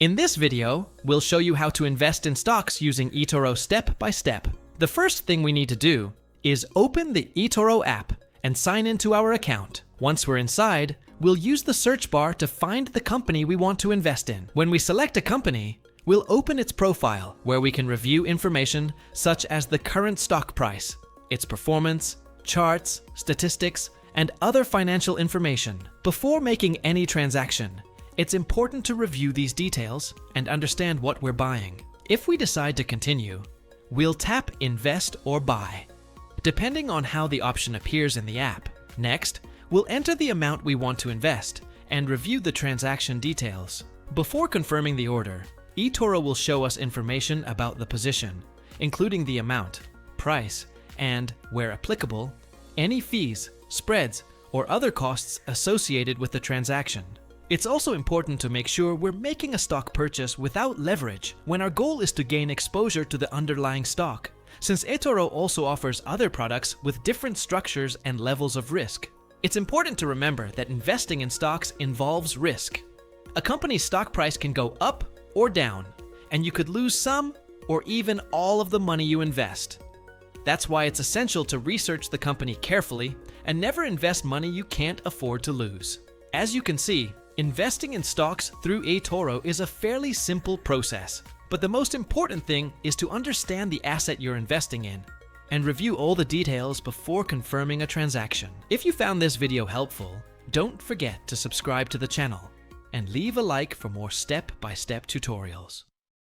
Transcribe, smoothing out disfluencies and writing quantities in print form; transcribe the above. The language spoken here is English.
In this video, we'll show you how to invest in stocks using eToro step by step. The first thing we need to do is open the eToro app and sign into our account. Once we're inside, we'll use the search bar to find the company we want to invest in. When we select a company, we'll open its profile where we can review information such as the current stock price, its performance, charts, statistics, and other financial information. Before making any transaction, it's important to review these details and understand what we're buying. If we decide to continue, we'll tap Invest or Buy, depending on how the option appears in the app. Next, we'll enter the amount we want to invest and review the transaction details. Before confirming the order, eToro will show us information about the position, including the amount, price, and, where applicable, any fees, spreads, or other costs associated with the transaction. It's also important to make sure we're making a stock purchase without leverage when our goal is to gain exposure to the underlying stock, since eToro also offers other products with different structures and levels of risk. It's important to remember that investing in stocks involves risk. A company's stock price can go up or down, and you could lose some or even all of the money you invest. That's why it's essential to research the company carefully and never invest money you can't afford to lose. As you can see, investing in stocks through eToro is a fairly simple process, but the most important thing is to understand the asset you're investing in and review all the details before confirming a transaction. If you found this video helpful, don't forget to subscribe to the channel and leave a like for more step-by-step tutorials.